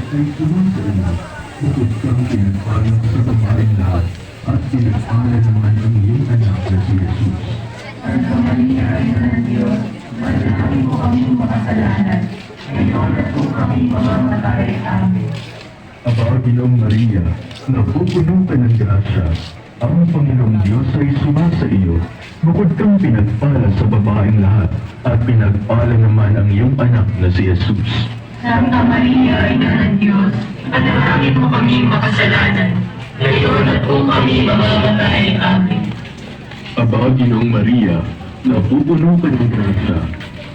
ay sumasa iyo. Bukod kang pinagpalang sa babaeng lahat, at pinagpala naman ang iyong anak na si Jesus. Santa Maria, Ina ng Diyos, manalangin mo kaming makasalanan, ngayon at kung kami mamamatay. Amen. Aba, Ginoong Maria, napupuno ka ng grasya. Ang Panginoong Diyos ay sumasa iyo. Bukod kang pinagpala sa babaeng lahat, at pinagpala naman ang iyong anak na si Jesus. Santa Maria, Ina ng Diyos, manalangin mo kaming makasalanan, ngayon at kung kami mamamatay. Amen. Aba, Ginoong Maria, napupuno ka ng grasya.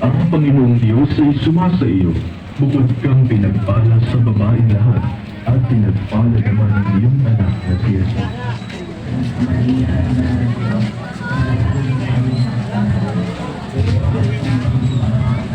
Ang Panginoong Diyos ay sumasa iyo. Bukod kang pinagpala sa babaeng lahat, at pinagpala naman ang iyong anak na si Jesus. Maria, Ina ng Diyos, manalangin mo kaming makasalanan, ngayon at kung kami mamamatay. Amen.